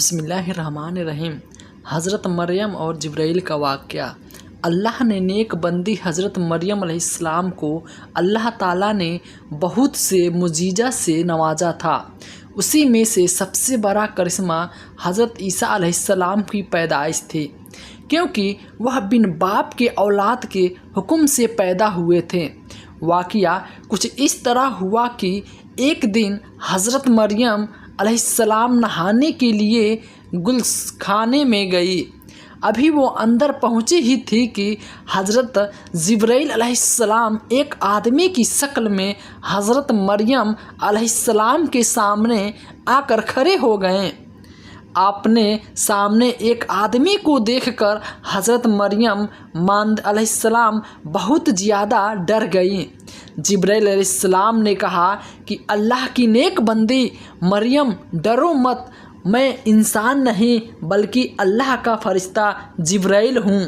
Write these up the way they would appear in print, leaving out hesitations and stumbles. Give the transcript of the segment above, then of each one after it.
बिस्मिल्लाहिर्रहमानिर्रहीम। हज़रत मरियम और जिब्राईल का वाक़या। अल्लाह ने नेक बंदी हज़रत मरियम अलैहिस्सलाम को अल्लाह ताला ने बहुत से मुजीज़ा से नवाजा था। उसी में से सबसे बड़ा करिश्मा हज़रत ईसा अलैहिस्सलाम की पैदाइश थी, क्योंकि वह बिन बाप के औलाद के हुक्म से पैदा हुए थे। वाक़या कुछ इस तरह हुआ कि एक दिन हज़रत मरियम अलैहिस्सलाम नहाने के लिए गुलखाने में गई। अभी वो अंदर पहुँची ही थी कि हज़रत जिब्राईल अलैहिस्सलाम एक आदमी की शक्ल में हज़रत मरियम अलैहिस्सलाम के सामने आकर खड़े हो गए। आपने सामने एक आदमी को देखकर हज़रत मरियम अलैहिस्सलाम बहुत ज़्यादा डर गई। जिब्राईल अलैहिस्सलाम ने कहा कि अल्लाह की नेक बंदी मरियम, डरो मत, मैं इंसान नहीं बल्कि अल्लाह का फ़रिश्ता जिब्राईल हूँ।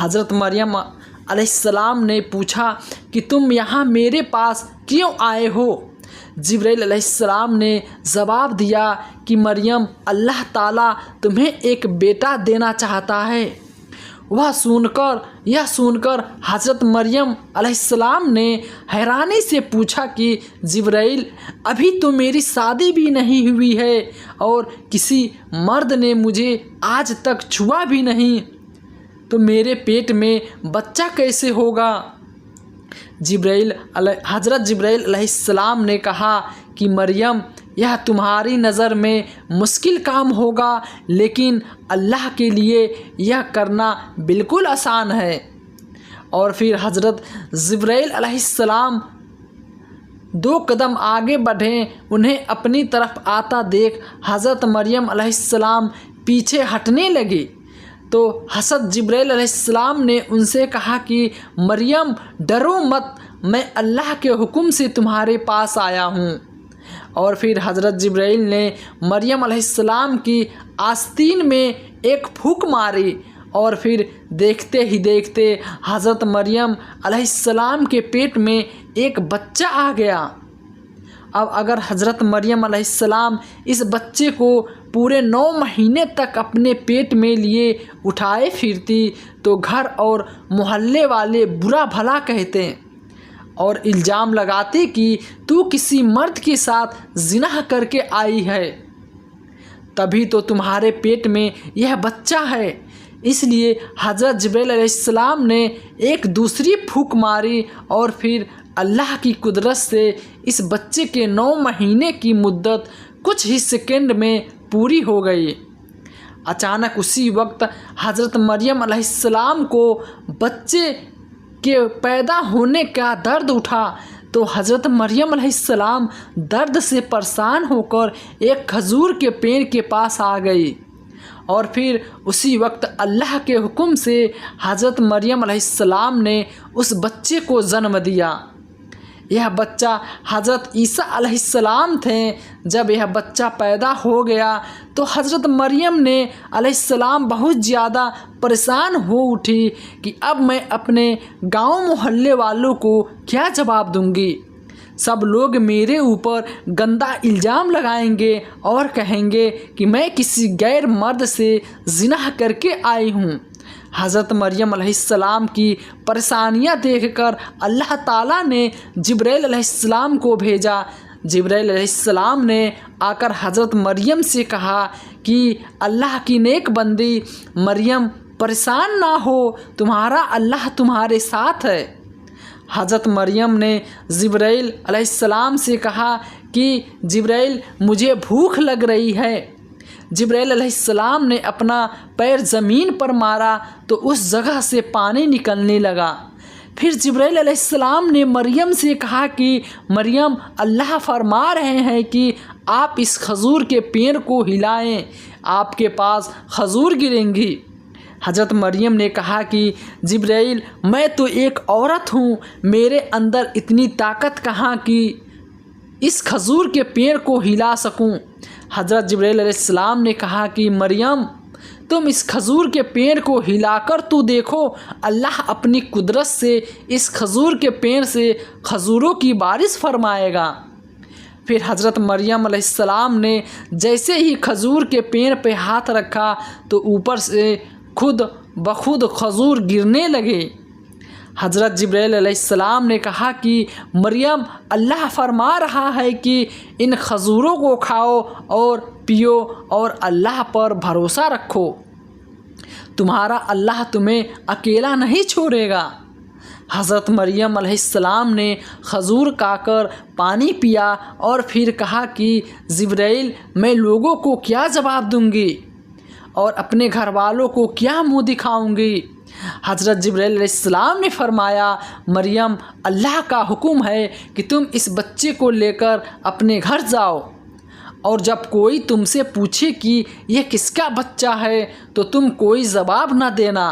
हज़रत मरियम अलैहिस्सलाम ने पूछा कि तुम यहाँ मेरे पास क्यों आए हो? जिब्राईल अलैहिस्सलाम ने जवाब दिया कि मरियम, अल्लाह ताला तुम्हें एक बेटा देना चाहता है। यह सुनकर हज़रत मरियम अलैहिस्सलाम ने हैरानी से पूछा कि जिब्राईल, अभी तो मेरी शादी भी नहीं हुई है और किसी मर्द ने मुझे आज तक छुआ भी नहीं, तो मेरे पेट में बच्चा कैसे होगा? हज़रत जिब्राईल अलैहिस्सलाम ने कहा कि मरियम, यह तुम्हारी नज़र में मुश्किल काम होगा, लेकिन अल्लाह के लिए यह करना बिल्कुल आसान है। और फिर हज़रत जिब्राईल अलैहिस्सलाम 2 कदम आगे बढ़े। उन्हें अपनी तरफ आता देख हज़रत मरियम अलैहिस्सलाम पीछे हटने लगे, तो हज़रत जिब्राईल अलैहिस्सलाम ने उनसे कहा कि मरियम, डरो मत, मैं अल्लाह के हुक्म से तुम्हारे पास आया हूँ। और फिर हज़रत जिब्राईल ने मरियम अलैहिस्सलाम की आस्तीन में एक फूंक मारी और फिर देखते ही देखते हज़रत मरियम अलैहिस्सलाम के पेट में एक बच्चा आ गया। अब अगर हज़रत मरियम अलैहिस्सलाम इस बच्चे को पूरे 9 महीने तक अपने पेट में लिए उठाए फिरती तो घर और मोहल्ले वाले बुरा भला कहते और इल्ज़ाम लगाते कि तू किसी मर्द के साथ ज़िना करके आई है, तभी तो तुम्हारे पेट में यह बच्चा है। इसलिए हज़रत जिब्राईल अलैहिस्सलाम ने एक दूसरी फूंक मारी और फिर अल्लाह की कुदरत से इस बच्चे के 9 महीने की मुद्दत कुछ ही सेकंड में पूरी हो गई। अचानक उसी वक्त हज़रत मरियम अलैहिस्सलाम को बच्चे के पैदा होने का दर्द उठा, तो हज़रत मरियम अलैहिस्सलाम दर्द से परेशान होकर एक खजूर के पेड़ के पास आ गई और फिर उसी वक्त अल्लाह के हुक्म से हज़रत मरियम अलैहिस्सलाम ने उस बच्चे को जन्म दिया। यह बच्चा हज़रत ईसा अलैहिस्सलाम थे। जब यह बच्चा पैदा हो गया तो हज़रत मरियम ने अलैहिस्सलाम बहुत ज़्यादा परेशान हो उठी कि अब मैं अपने गांव मोहल्ले वालों को क्या जवाब दूंगी। सब लोग मेरे ऊपर गंदा इल्ज़ाम लगाएंगे और कहेंगे कि मैं किसी गैर मर्द से ज़िना करके आई हूँ। हज़रत मरियम अलैहिस्सलाम की परेशानियाँ देखकर अल्लाह ताला ने जिब्राईल अलैहिस्सलाम को भेजा। जिब्राईल अलैहिस्सलाम ने आकर हज़रत मरियम से कहा कि अल्लाह की नेक बंदी मरियम, परेशान ना हो, तुम्हारा अल्लाह तुम्हारे साथ है। हज़रत मरियम ने जिब्राईल अलैहिस्सलाम से कहा कि जिब्राईल, मुझे भूख लग रही है। जिब्राईल अलैहिस्सलाम ने अपना पैर ज़मीन पर मारा तो उस जगह से पानी निकलने लगा। फिर जिब्राईल अलैहिस्सलाम ने मरियम से कहा कि मरियम, अल्लाह फरमा रहे हैं कि आप इस खजूर के पेड़ को हिलाएं, आपके पास खजूर गिरेंगी। हज़रत मरियम ने कहा कि जिब्राईल, मैं तो एक औरत हूँ, मेरे अंदर इतनी ताकत कहाँ कि इस खजूर के पेड़ को हिला सकूं। हज़रत जिब्राईल अलैहिस्सलाम ने कहा कि मरियम, तुम इस खजूर के पेड़ को हिलाकर तो देखो, अल्लाह अपनी कुदरत से इस खजूर के पेड़ से खजूरों की बारिश फरमाएगा। फिर हज़रत मरियम अलैहिस्सलाम ने जैसे ही खजूर के पेड़ पे हाथ रखा तो ऊपर से खुद ब खुद खजूर गिरने लगे। हज़रत जिब्राइल अलैहिस्सलाम ने कहा कि मरियम, अल्लाह फरमा रहा है कि इन खजूरों को खाओ और पियो और अल्लाह पर भरोसा रखो, तुम्हारा अल्लाह तुम्हें अकेला नहीं छोड़ेगा। हज़रत मरियम अलैहिस्सलाम ने खजूर खाकर पानी पिया और फिर कहा कि जिब्राइल, मैं लोगों को क्या जवाब दूंगी और अपने घर वालों को क्या मुंह दिखाऊंगी। हज़रत जिब्राइल अलैहिस्सलाम ने फरमाया, मरियम, अल्लाह का हुक्म है कि तुम इस बच्चे को लेकर अपने घर जाओ और जब कोई तुमसे पूछे कि यह किसका बच्चा है तो तुम कोई जवाब ना देना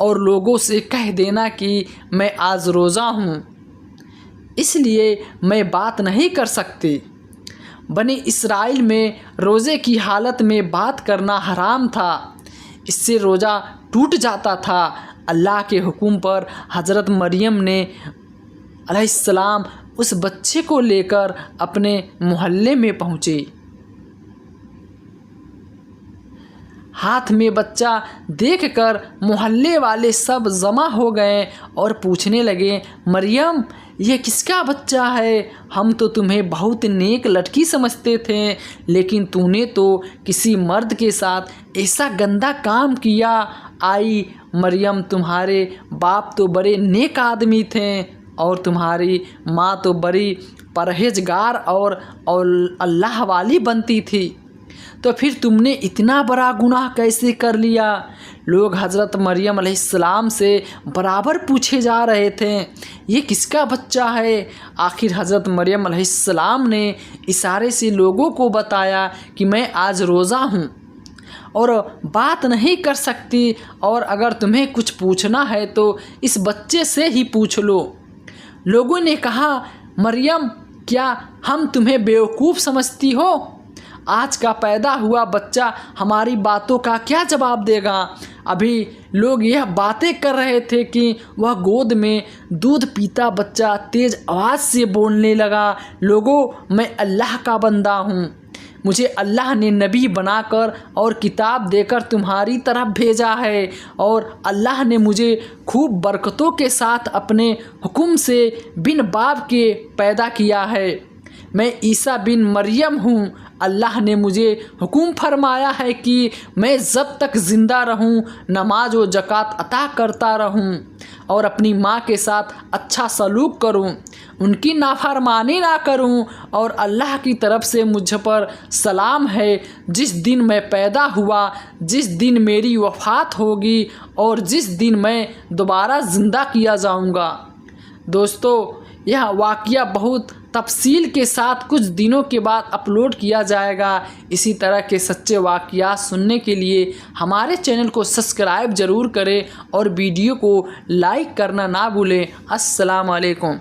और लोगों से कह देना कि मैं आज रोज़ा हूँ, इसलिए मैं बात नहीं कर सकती। बनी इस्राइल में रोज़े की हालत में बात करना हराम था, इससे रोज़ा टूट जाता था। अल्लाह के हुक्म पर हज़रत मरियम ने अलैहिस्सलाम उस बच्चे को लेकर अपने मोहल्ले में पहुँचे। हाथ में बच्चा देखकर मोहल्ले वाले सब जमा हो गए और पूछने लगे, मरियम, ये किसका बच्चा है? हम तो तुम्हें बहुत नेक लड़की समझते थे, लेकिन तूने तो किसी मर्द के साथ ऐसा गंदा काम किया। आई मरियम, तुम्हारे बाप तो बड़े नेक आदमी थे और तुम्हारी माँ तो बड़ी परहेजगार और अल्लाह वाली बनती थी, तो फिर तुमने इतना बड़ा गुनाह कैसे कर लिया? लोग हज़रत मरियम अलैहिस्सलाम से बराबर पूछे जा रहे थे, ये किसका बच्चा है? आखिर हज़रत मरियम अलैहिस्सलाम ने इशारे से लोगों को बताया कि मैं आज रोज़ा हूँ और बात नहीं कर सकती, और अगर तुम्हें कुछ पूछना है तो इस बच्चे से ही पूछ लो। लोगों ने कहा, मरियम, क्या हम तुम्हें बेवकूफ़ समझती हो? आज का पैदा हुआ बच्चा हमारी बातों का क्या जवाब देगा? अभी लोग यह बातें कर रहे थे कि वह गोद में दूध पीता बच्चा तेज़ आवाज़ से बोलने लगा, लोगों, मैं अल्लाह का बंदा हूँ, मुझे अल्लाह ने नबी बनाकर और किताब देकर तुम्हारी तरफ भेजा है और अल्लाह ने मुझे खूब बरकतों के साथ अपने हुक्म से बिन बाप के पैदा किया है। मैं ईसा बिन मरियम हूँ। अल्लाह ने मुझे हुक्म फरमाया है कि मैं जब तक ज़िंदा रहूँ नमाज व ज़कात अता करता रहूँ और अपनी माँ के साथ अच्छा सलूक करूँ, उनकी नाफरमानी ना करूँ, और अल्लाह की तरफ से मुझ पर सलाम है जिस दिन मैं पैदा हुआ, जिस दिन मेरी वफ़ात होगी और जिस दिन मैं दोबारा ज़िंदा किया जाऊँगा। दोस्तों, यह वाक़या बहुत तफसील के साथ कुछ दिनों के बाद अपलोड किया जाएगा। इसी तरह के सच्चे वाक़यात सुनने के लिए हमारे चैनल को सब्सक्राइब ज़रूर करें और वीडियो को लाइक करना ना भूलें। अस्सलाम वालेकुम।